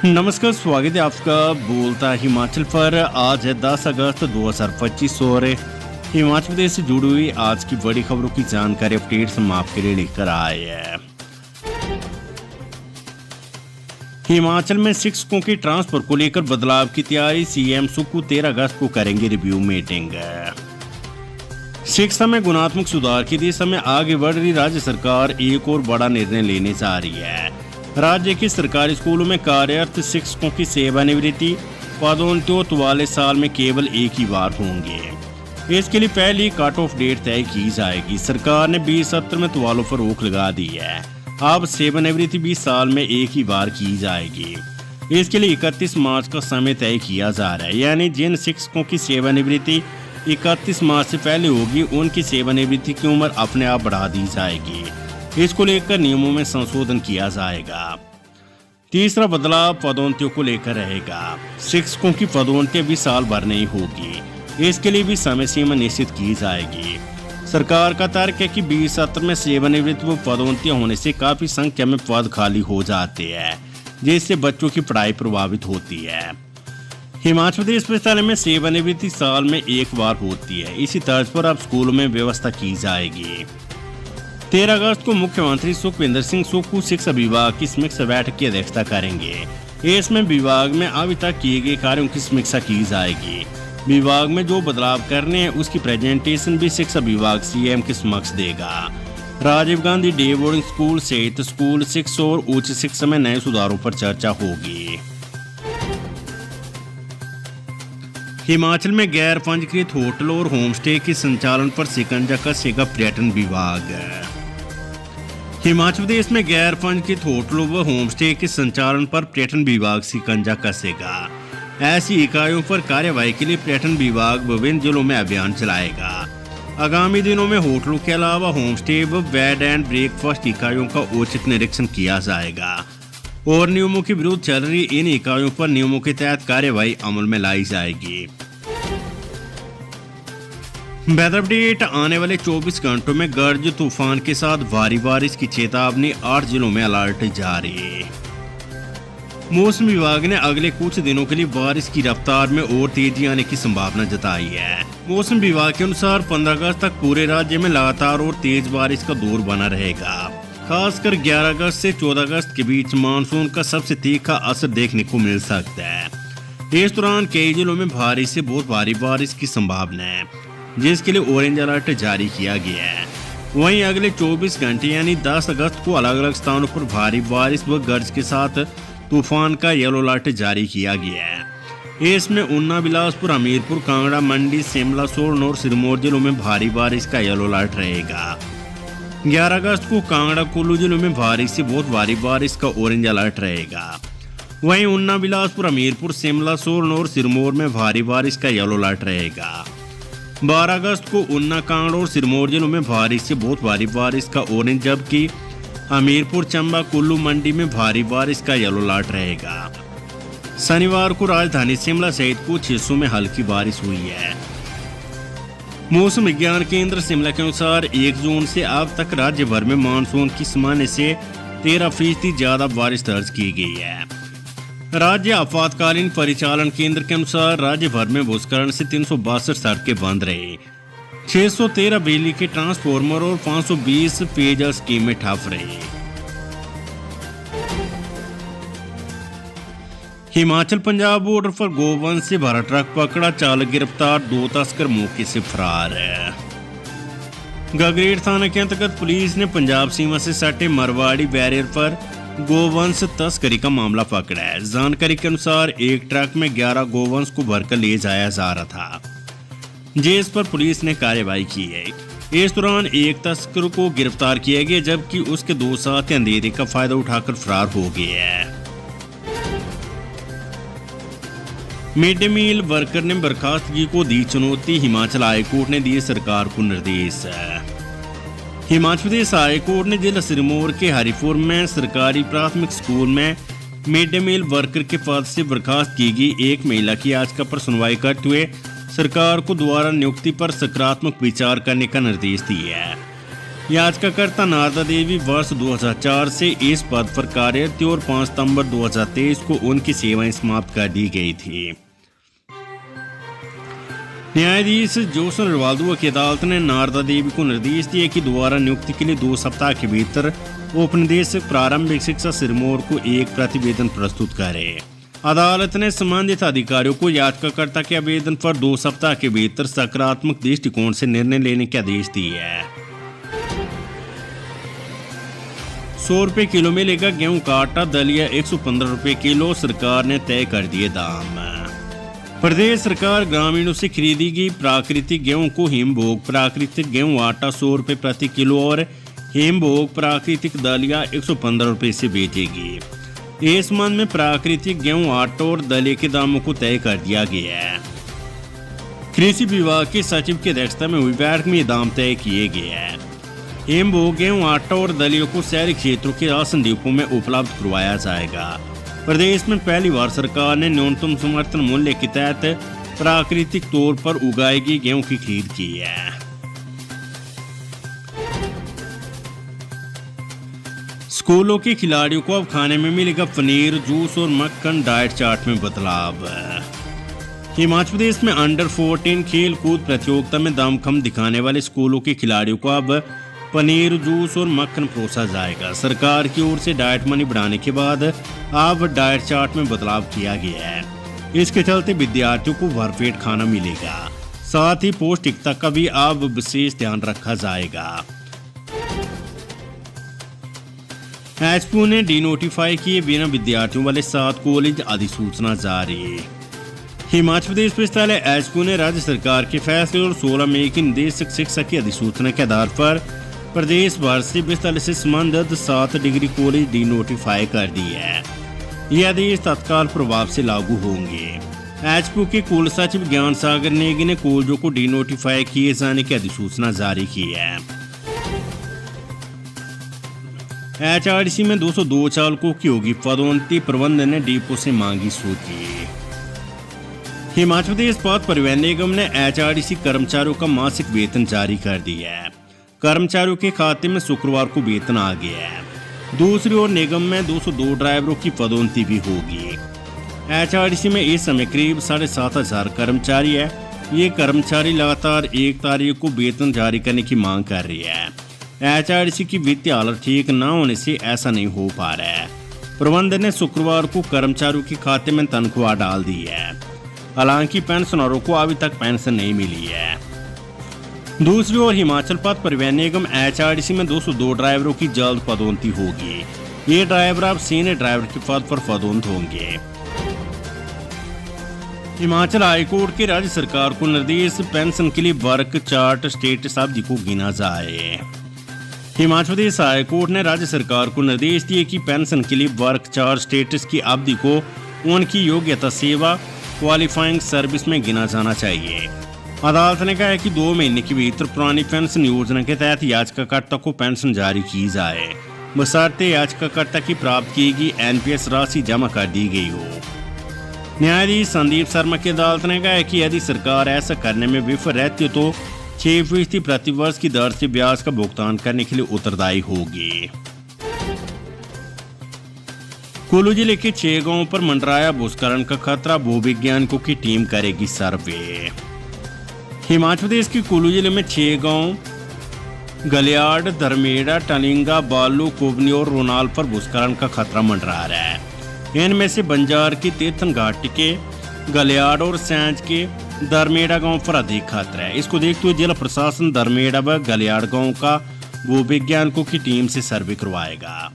नमस्कार, स्वागत है आपका बोलता हिमाचल पर। आज है 10 अगस्त 2025 और हिमाचल प्रदेश से जुड़ी हुई आज की बड़ी खबरों की जानकारी अपडेट्स हम आपके लिए लेकर आए हैं। हिमाचल में शिक्षकों के ट्रांसफर को लेकर बदलाव की तैयारी, सीएम सुक्खू 13 अगस्त को करेंगे रिव्यू मीटिंग। शिक्षा में गुणात्मक सुधार की दिशा में आगे बढ़ रही राज्य सरकार एक और बड़ा निर्णय लेने जा रही है। राज्य के सरकारी स्कूलों में कार्यरत शिक्षकों की सेवानिवृत्ति पदोन्नति वाले साल में केवल एक ही बार होंगे। इसके लिए पहली कट ऑफ डेट तय की जाएगी। सरकार ने 20 सत्र में तबादलों पर रोक लगा दी है। अब सेवानिवृत्ति 20 साल में एक ही बार की जाएगी। इसके लिए 31 मार्च का समय तय किया जा रहा है, यानी जिन शिक्षकों की सेवानिवृत्ति 31 मार्च से पहले होगी उनकी सेवानिवृत्ति की उम्र अपने आप बढ़ा दी जाएगी। इसको लेकर नियमों में संशोधन किया जाएगा। तीसरा बदलाव पदोन्नतियों को लेकर रहेगा। शिक्षकों की पदोन्नति भी साल भर नहीं होगी। इसके लिए भी समय सीमा निश्चित की जाएगी। सरकार का तर्क है कि 20 सत्र में सेवानिवृत्ति व पदोन्नतियां होने से काफी संख्या में पद खाली हो जाते हैं, जिससे बच्चों की पढ़ाई प्रभावित होती है। हिमाचल प्रदेश विद्यालय में सेवानिवृत्ति साल में एक बार होती है। इसी तर्ज पर अब स्कूलों में व्यवस्था की जाएगी। 13 अगस्त को मुख्यमंत्री सुखविंदर सिंह सुक्खू शिक्षा विभाग की समीक्षा बैठक की अध्यक्षता करेंगे। इसमें विभाग में अभी तक किए गए कार्यों की समीक्षा की जाएगी। विभाग में जो बदलाव करने हैं उसकी प्रेजेंटेशन भी शिक्षा विभाग सीएम के समक्ष देगा। Rajiv Gandhi day boarding school सहित स्कूल शिक्षा और उच्च शिक्षा में नए सुधारों पर चर्चा होगी। हिमाचल में गैर पंजीकृत होटल और होमस्टे के संचालन पर शिकंजा कसेगा पर्यटन विभाग। हिमाचल प्रदेश में गैर पंजीकृत होटलों व होमस्टे के संचालन पर पर्यटन विभाग शिकंजा कसेगा। ऐसी इकाइयों पर कार्यवाही के लिए पर्यटन विभाग विभिन्न जिलों में अभियान चलाएगा। आगामी दिनों में होटलों के अलावा होमस्टे व बेड एंड ब्रेकफास्ट इकाइयों का उचित निरीक्षण किया जाएगा और नियमों के विरुद्ध चल रही इन इकाइयों पर नियमों के तहत कार्यवाही अमल में लाई जाएगी। वेदर अपडेट, आने वाले 24 घंटों में गर्ज तूफान के साथ भारी बारिश की चेतावनी, 8 जिलों में अलर्ट जारी। मौसम विभाग ने अगले कुछ दिनों के लिए बारिश की रफ्तार में और तेजी आने की संभावना जताई है। मौसम विभाग के अनुसार 15 अगस्त तक पूरे राज्य में लगातार और तेज बारिश का दौर बना रहेगा। खासकर 11 अगस्त से 14 अगस्त के बीच मानसून का सबसे तीखा असर देखने को मिल सकता है। इस दौरान कई जिलों में भारी से बहुत भारी बारिश की संभावना है, जिसके लिए ऑरेंज अलर्ट जारी किया गया है। वहीं अगले 24 घंटे यानी 10 अगस्त को अलग अलग स्थानों पर भारी बारिश व गर्ज के साथ तूफान का येलो अलर्ट जारी किया गया है। इसमें ऊना, बिलासपुर, हमीरपुर, कांगड़ा, मंडी, शिमला, सोलन और सिरमौर जिलों में भारी बारिश का येलो अलर्ट रहेगा। 11 अगस्त को कांगड़ा, कुल्लू जिलों में भारी से बहुत भारी बारिश का ऑरेंज अलर्ट रहेगा। वहीं ऊना, बिलासपुर, हमीरपुर, शिमला, सोलन और सिरमौर में भारी बारिश का येलो अलर्ट रहेगा। 12 अगस्त को ऊना, कांगड़ा और सिरमौर जिलों में भारी से बहुत भारी बारिश का ऑरेंज, जबकि हमीरपुर, चंबा, कुल्लू, मंडी में भारी बारिश का येलो अलर्ट रहेगा। शनिवार को राजधानी शिमला सहित कुछ हिस्सों में हल्की बारिश हुई है। मौसम विज्ञान केंद्र शिमला के अनुसार 1 जून से अब तक राज्य भर में मानसून की सामान्य से 13% ज्यादा बारिश दर्ज की गई है। राज्य आपातकालीन परिचालन केंद्र के अनुसार राज्य भर में भूस्खलन से 362 सड़कें बंद रही, 613 बिजली के ट्रांसफार्मर और 520 पेयजल स्कीमें ठप रही। हिमाचल पंजाब बॉर्डर पर गोवंश से भरा ट्रक पकड़ा, चालक गिरफ्तार, 2 तस्कर मौके से फरार है। गगरेट थाना के अंतर्गत पुलिस ने पंजाब सीमा से सटे मरवाड़ी बैरियर पर गोवंश तस्करी का मामला पकड़ा है। जानकारी के अनुसार एक ट्रक में 11 गोवंश को भरकर ले जाया जा रहा था, जिस पर पुलिस ने कार्रवाई की है। इस दौरान एक तस्कर को गिरफ्तार किया गया, जबकि उसके 2 साथी अंधेरे का फायदा उठाकर फरार हो गए हैं। मिड डे मील वर्कर ने बर्खास्तगी को दी चुनौती, हिमाचल हाईकोर्ट ने दिए सरकार को निर्देश। हिमाचल प्रदेश हाईकोर्ट ने जिला सिरमौर के हरिपुर में सरकारी प्राथमिक स्कूल में मिड डे मील वर्कर के पद से बर्खास्त की गई एक महिला की याचिका पर सुनवाई करते हुए सरकार को दोबारा नियुक्ति पर सकारात्मक विचार करने का निर्देश दिया है। याचिकाकर्ता नारदा देवी वर्ष 2004 से इस पद पर कार्यरत थी और 5 सितंबर 2023 को उनकी सेवाएं समाप्त कर दी गई थी। न्यायाधीश जोसन रिवाल्दो की अदालत ने नारदा देवी को निर्देश दिए कि दोबारा नियुक्ति के लिए 2 सप्ताह के भीतर उपनिदेशक प्रारंभिक शिक्षा सिरमौर को एक प्रतिवेदन प्रस्तुत करे। अदालत ने संबंधित अधिकारियों को याचिकाकर्ता के आवेदन पर 2 सप्ताह के भीतर सकारात्मक दृष्टिकोण से निर्णय लेने के आदेश दिए है। 100 रुपए किलो में लेगा गेहूं का आटा, दलिया 115 रुपए किलो, सरकार ने तय कर दिए दाम। प्रदेश सरकार ग्रामीणों से खरीदेगी प्राकृतिक गेहूं को हिमभोग प्राकृतिक गेहूं आटा 100 रुपए प्रति किलो और हिमभोग प्राकृतिक दलिया 115 रुपए से बेचेगी। इस संबंध में प्राकृतिक गेहूं आटा और दलिया के दामों को तय कर दिया गया है। कृषि विभाग के सचिव की अध्यक्षता में हुई बैठक में ये दाम तय किए गए हैं। हिमभोग गेहूं आटा और दलिया को शहरी क्षेत्रों के राशन डिपो में उपलब्ध करवाया जाएगा। प्रदेश में पहली बार सरकार ने न्यूनतम समर्थन मूल्य के तहत प्राकृतिक तौर पर उगाएगी गेहूं की खरीद की है। स्कूलों के खिलाड़ियों को अब खाने में मिलेगा पनीर, जूस और मक्खन, डाइट चार्ट में बदलाव। हिमाचल प्रदेश में अंडर 14 खेल कूद प्रतियोगिता में दमखम दिखाने वाले स्कूलों के खिलाड़ियों को अब पनीर, जूस और मक्खन परोसा जाएगा। सरकार की ओर से डाइट मनी बढ़ाने के बाद अब डाइट चार्ट में बदलाव किया गया है। इसके चलते विद्यार्थियों को भरपेट खाना मिलेगा, साथ ही पौष्टिकता का भी अब विशेष ध्यान रखा जाएगा। एचपीयू ने डिनोटिफाई किए बिना विद्यार्थियों वाले 7 कॉलेज, अधिसूचना जारी। हिमाचल प्रदेश पुस्तकालय एचपीयू ने राज्य सरकार के फैसले और 16 मई की निदेशक शिक्षा की अधिसूचना के आधार पर प्रदेश भर से विस्तृत से संबंधित 7 डिग्री कॉलेज डिनोटिफाई कर दी है। ये आदेश तत्काल प्रभाव से लागू होंगे। एचपीयू के कुल सचिव ज्ञान सागर नेगी ने कॉलेजों को डिनोटिफाई किए जाने की अधिसूचना जारी की है। एचआरडीसी में 202 चालकों की होगी पदोन्नति, प्रबंधन ने डिपो से मांगी सूची। हिमाचल प्रदेश पथ परिवहन निगम ने एचआरडीसी कर्मचारियों का मासिक वेतन जारी कर दिया है। कर्मचारियों के खाते में शुक्रवार को वेतन आ गया है। दूसरी ओर निगम में 202 ड्राइवरों की पदोन्नति भी होगी। एचआरडीसी में इस समय करीब 7,500 कर्मचारी है। ये कर्मचारी लगातार 1 तारीख को वेतन जारी करने की मांग कर रही है। एचआरडीसी की वित्तीय हालत ठीक न होने से ऐसा नहीं हो पा रहा है। प्रबंधन ने शुक्रवार को कर्मचारियों के खाते में तनख्वाह डाल दी है। हालांकि पेंशनरों को अभी तक पेंशन नहीं मिली है। दूसरी ओर हिमाचल पथ परिवहन निगम एचआरडीसी में 202 ड्राइवरों की जल्द पदोन्नति होगी। ये ड्राइवर अब सीनियर ड्राइवर के पद पर पदोन्नत होंगे। हिमाचल हाईकोर्ट के राज्य सरकार को निर्देश, पेंशन के लिए वर्क चार्ट स्टेटस अवधि को गिना जाए। हिमाचल प्रदेश हाईकोर्ट ने राज्य सरकार को निर्देश दिए कि पेंशन के लिए वर्क चार्ट स्टेटस की अवधि को उनकी योग्यता सेवा क्वालिफाइंग सर्विस में गिना जाना चाहिए। अदालत ने कहा है कि 2 महीने के भीतर पुरानी पेंशन योजना के तहत याचिकाकर्ता को पेंशन जारी की जाए, बशर्ते याचिकाकर्ता की प्राप्त की गई एनपीएस राशि जमा कर दी गई हो। न्यायाधीश संदीप शर्मा की अदालत ने कहा है कि यदि सरकार ऐसा करने में विफल रहती तो 6% प्रतिवर्ष की दर से ब्याज का भुगतान करने के लिए उत्तरदायी होगी। कुल्लू जिले के 6 गांवों पर मंडराया भूस्खलन का खतरा, भूवैज्ञानिकों की टीम करेगी सर्वे। हिमाचल प्रदेश के कुल्लू जिले में 6 गांव गलियाड़, धर्मेड़ा, टलिंगा, बालू, कुबनी और रोनाल पर भूस्खलन का खतरा मंडरा रहा है। इनमें से बंजार की तीर्थन घाटी के गलियाड़ और सैंज के धर्मेड़ा गांव पर अधिक खतरा है। इसको देखते हुए जिला प्रशासन धर्मेड़ा व गलियाड़ गांव का भूवैज्ञानिकों की टीम से सर्वे करवाएगा।